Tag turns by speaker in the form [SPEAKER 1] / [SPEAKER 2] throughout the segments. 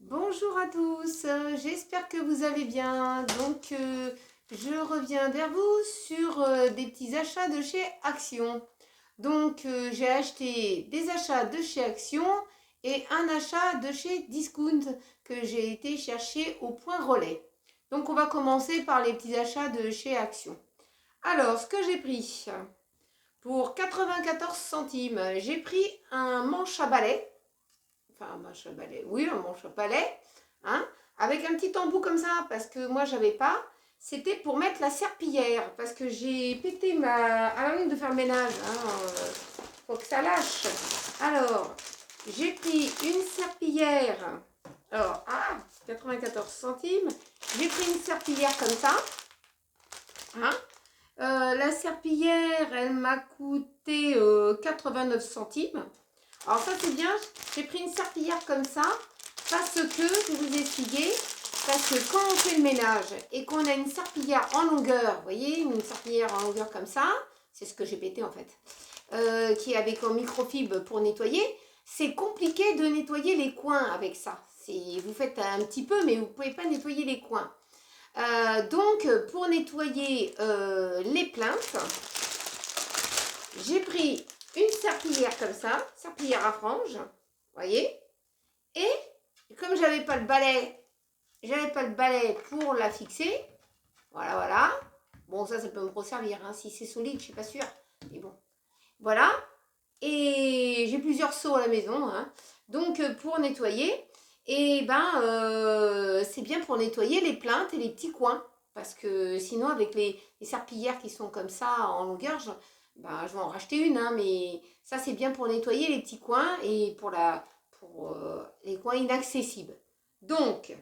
[SPEAKER 1] Bonjour à tous, j'espère que vous allez bien. Je reviens vers vous sur des petits achats de chez Action. J'ai acheté des achats de chez Action et un achat de chez Discount que j'ai été chercher au point relais. Donc, on va commencer par les petits achats de chez Action. Alors, ce que j'ai pris pour 94 centimes, j'ai pris un manche à balai. Enfin, un manche à balai, oui, un manche à balai, hein, avec un petit embout comme ça, parce que moi, j'avais pas. C'était pour mettre la serpillière, parce que j'ai pété à la longue de faire le ménage, hein, faut que ça lâche. Alors, j'ai pris une serpillière, alors, 94 centimes, j'ai pris une serpillière comme ça, hein. La serpillière, elle m'a coûté 89 centimes. Alors ça c'est bien, j'ai pris une serpillière comme ça, parce que, je vais vous expliquer, parce que quand on fait le ménage et qu'on a une serpillière en longueur, vous voyez, une serpillière en longueur comme ça, c'est ce que j'ai pété en fait, qui est avec un microfibre pour nettoyer, c'est compliqué de nettoyer les coins avec ça. Vous faites un petit peu, mais vous ne pouvez pas nettoyer les coins. Pour nettoyer les plaintes, j'ai pris une serpillière comme ça, serpillière à franges, voyez. Et comme j'avais pas le balai pour la fixer, voilà. Bon, ça peut me resservir, hein. Si c'est solide, je suis pas sûre. Mais bon, voilà. Et j'ai plusieurs seaux à la maison, hein. Donc, pour nettoyer, c'est bien pour nettoyer les plaintes et les petits coins. Parce que sinon, avec les serpillières qui sont comme ça en longueur, je vais en racheter une, hein, mais ça, c'est bien pour nettoyer les petits coins et pour les coins inaccessibles. Donc,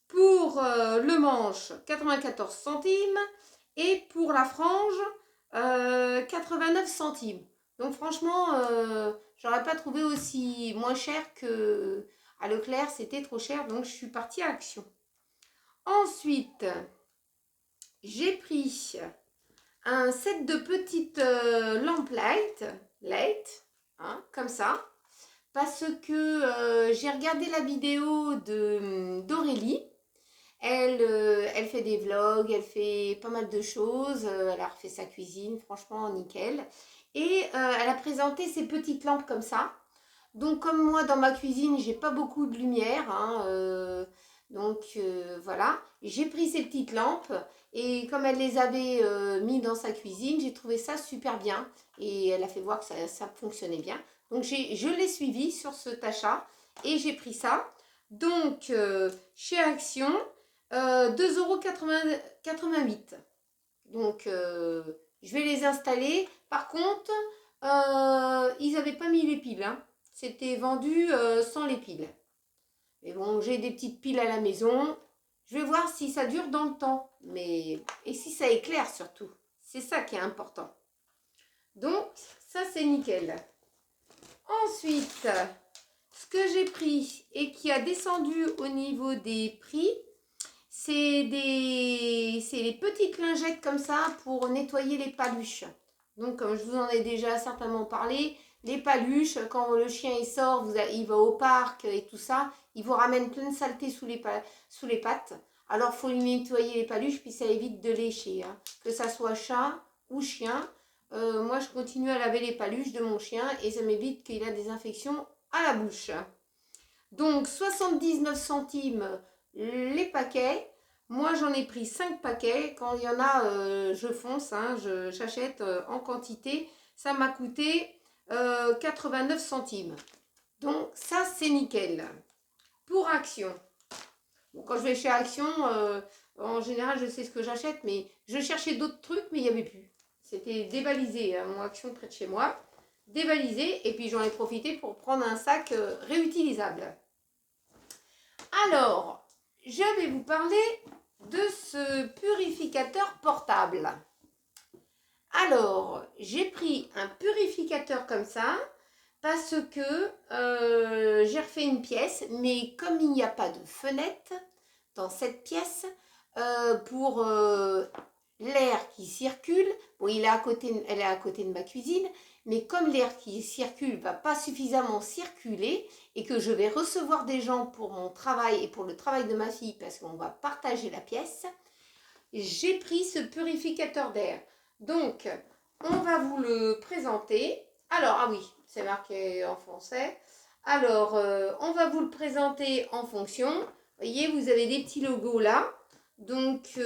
[SPEAKER 1] pour le manche, 94 centimes et pour la frange, 89 centimes. Donc franchement, j'aurais pas trouvé aussi moins cher que à Leclerc, c'était trop cher, donc je suis partie à Action. Ensuite, j'ai pris un set de petites lampes light, hein, comme ça, parce que j'ai regardé la vidéo d'Aurélie. Elle fait des vlogs, elle fait pas mal de choses, elle a refait sa cuisine, franchement nickel. Et elle a présenté ces petites lampes comme ça. Donc comme moi dans ma cuisine, j'ai pas beaucoup de lumière, hein, voilà. J'ai pris ces petites lampes et comme elle les avait mis dans sa cuisine, j'ai trouvé ça super bien. Et elle a fait voir que ça fonctionnait bien. Donc je l'ai suivi sur cet achat et j'ai pris ça. Donc chez Action, 2,88 €. Donc, je vais les installer. Par contre, ils n'avaient pas mis les piles, hein. C'était vendu sans les piles. Mais bon, j'ai des petites piles à la maison. Je vais voir si ça dure dans le temps. Et si ça éclaire surtout. C'est ça qui est important. Donc, ça c'est nickel. Ensuite, ce que j'ai pris et qui a descendu au niveau des prix, c'est les petites lingettes comme ça pour nettoyer les paluches. Donc, comme je vous en ai déjà certainement parlé, les paluches, quand le chien il sort, il va au parc et tout ça, il vous ramène plein de saleté sous les pattes. Alors, il faut lui nettoyer les paluches, puis ça évite de lécher, hein. Que ça soit chat ou chien. Moi, je continue à laver les paluches de mon chien et ça m'évite qu'il a des infections à la bouche. Donc, 79 centimes les paquets. Moi, j'en ai pris 5 paquets. Quand il y en a, je fonce, hein, j'achète en quantité. Ça m'a coûté 89 centimes. Donc, ça, c'est nickel. Pour Action. Bon, quand je vais chez Action, en général, je sais ce que j'achète, mais je cherchais d'autres trucs, mais il n'y avait plus. C'était dévalisé, hein, mon Action près de chez moi. Dévalisé, et puis j'en ai profité pour prendre un sac réutilisable. Alors, je vais vous parler de ce purificateur portable. Alors, j'ai pris un purificateur comme ça parce que j'ai refait une pièce, mais comme il n'y a pas de fenêtre dans cette pièce, pour l'air qui circule, bon, elle est à côté de ma cuisine, mais comme l'air qui circule va pas suffisamment circuler et que je vais recevoir des gens pour mon travail et pour le travail de ma fille parce qu'on va partager la pièce, j'ai pris ce purificateur d'air. Donc, on va vous le présenter. Alors, ah oui, c'est marqué en français. Alors, on va vous le présenter en fonction. Vous voyez, vous avez des petits logos là. Donc,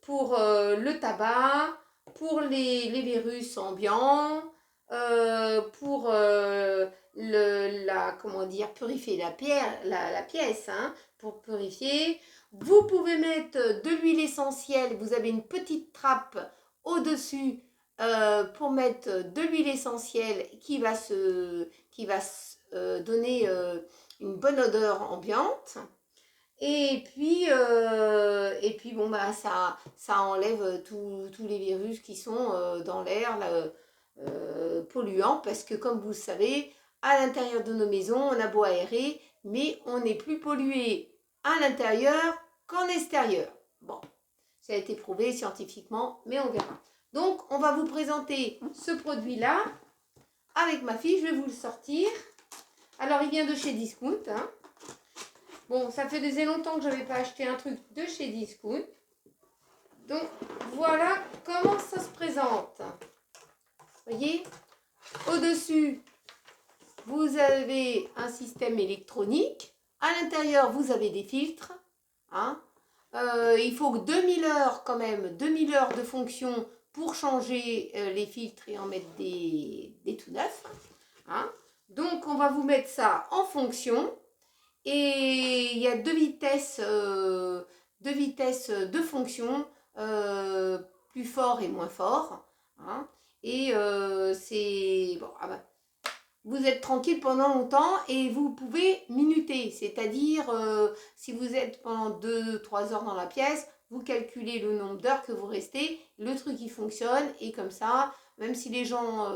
[SPEAKER 1] pour le tabac, pour les virus ambiants, pour comment dire, purifier la pièce, hein, pour purifier. Vous pouvez mettre de l'huile essentielle. Vous avez une petite trappe au-dessus pour mettre de l'huile essentielle qui va donner une bonne odeur ambiante. Et puis bon, bah, ça enlève tous les virus qui sont dans l'air polluants, parce que comme vous le savez, à l'intérieur de nos maisons, on a beau aérer, mais on n'est plus pollué à l'intérieur qu'en extérieur. Bon, ça a été prouvé scientifiquement, mais on verra. Donc, on va vous présenter ce produit-là avec ma fille. Je vais vous le sortir. Alors, il vient de chez Discount, hein. Bon, ça faisait longtemps que je n'avais pas acheté un truc de chez Discount. Donc, voilà comment ça se présente. Vous voyez, au-dessus, vous avez un système électronique. À l'intérieur, vous avez des filtres. Hein. Il faut 2000 heures quand même, 2000 heures de fonction pour changer les filtres et en mettre des tout neufs. Hein. Donc, on va vous mettre ça en fonction. Et il y a deux vitesses de fonction, plus fort et moins fort. Hein. Et c'est... Bon, ah ben, vous êtes tranquille pendant longtemps et vous pouvez minuter. C'est-à-dire, si vous êtes pendant 2-3 heures dans la pièce, vous calculez le nombre d'heures que vous restez. Le truc, il fonctionne. Et comme ça, même si les gens,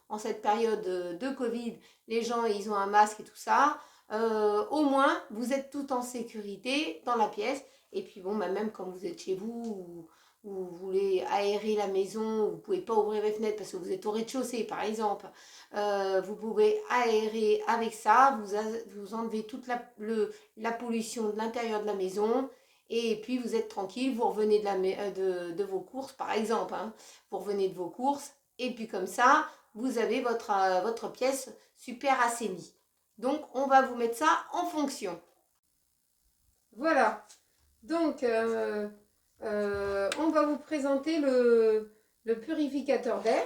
[SPEAKER 1] en cette période de Covid, les gens, ils ont un masque et tout ça... au moins vous êtes tout en sécurité dans la pièce. Et puis bon, bah, même quand vous êtes chez vous ou vous voulez aérer la maison, vous ne pouvez pas ouvrir les fenêtres parce que vous êtes au rez-de-chaussée par exemple, vous pouvez aérer avec ça, vous enlevez toute la pollution de l'intérieur de la maison. Et puis vous êtes tranquille, vous revenez de vos courses par exemple, hein, vous revenez de vos courses et puis comme ça vous avez votre pièce super assainie. Donc, on va vous mettre ça en fonction. Voilà. Donc, on va vous présenter le purificateur d'air.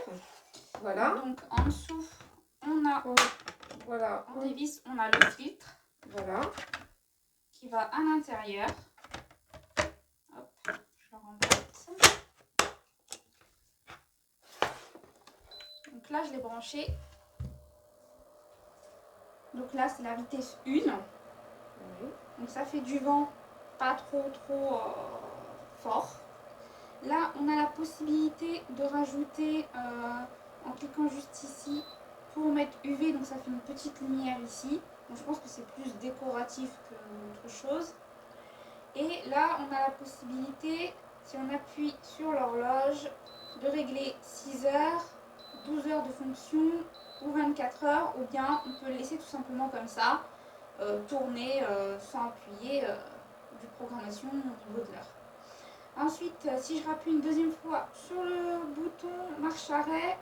[SPEAKER 1] Voilà.
[SPEAKER 2] Donc, en dessous, on a
[SPEAKER 1] voilà.
[SPEAKER 2] en dévisse, on a le filtre.
[SPEAKER 1] Voilà.
[SPEAKER 2] Qui va à l'intérieur. Hop, je le remplace. Donc là, je l'ai branché. Donc là, c'est la vitesse 1. Oui. Donc ça fait du vent pas trop fort. Là, on a la possibilité de rajouter, en cliquant juste ici, pour mettre UV. Donc ça fait une petite lumière ici. Donc je pense que c'est plus décoratif qu'autre chose. Et là, on a la possibilité, si on appuie sur l'horloge, de régler 6 heures, 12 heures de fonction ou 24 heures, ou bien on peut le laisser tout simplement comme ça, tourner sans appuyer de programmation au niveau de l'heure. Ensuite, si je rappuie une deuxième fois sur le bouton marche arrêt,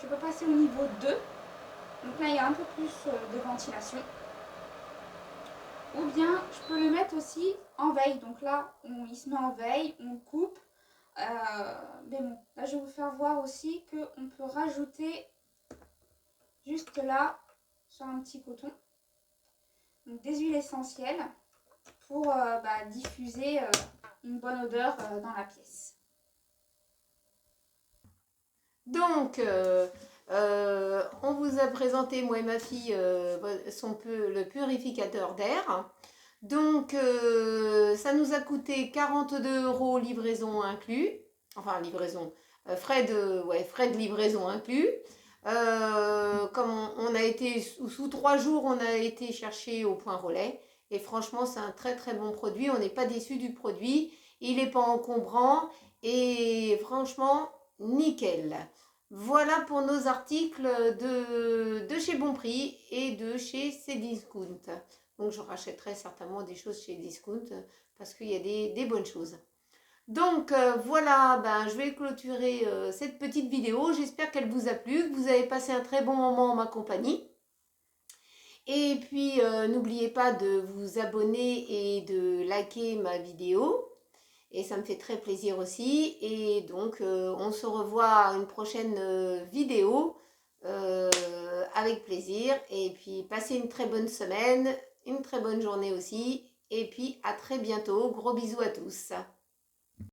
[SPEAKER 2] je peux passer au niveau 2. Donc là, il y a un peu plus de ventilation. Ou bien, je peux le mettre aussi en veille. Donc là, il se met en veille, on le coupe. Mais bon, là, je vais vous faire voir aussi qu'on peut rajouter juste là, sur un petit coton, donc des huiles essentielles pour diffuser une bonne odeur dans la pièce.
[SPEAKER 1] Donc, on vous a présenté, moi et ma fille, le purificateur d'air. Donc, ça nous a coûté 42 € livraison inclus. Enfin, livraison, frais de livraison inclus. Comme on a été sous 3 jours, on a été chercher au Point Relais. Et franchement, c'est un très très bon produit. On n'est pas déçu du produit. Il n'est pas encombrant. Et franchement, nickel. Voilà pour nos articles de chez Bonprix et de chez Cdiscount. Donc je rachèterai certainement des choses chez Discount parce qu'il y a des bonnes choses. Donc voilà, je vais clôturer cette petite vidéo. J'espère qu'elle vous a plu, que vous avez passé un très bon moment en ma compagnie. Et puis n'oubliez pas de vous abonner et de liker ma vidéo. Et ça me fait très plaisir aussi. Et donc, on se revoit à une prochaine vidéo avec plaisir. Et puis, passez une très bonne semaine, une très bonne journée aussi. Et puis, à très bientôt. Gros bisous à tous.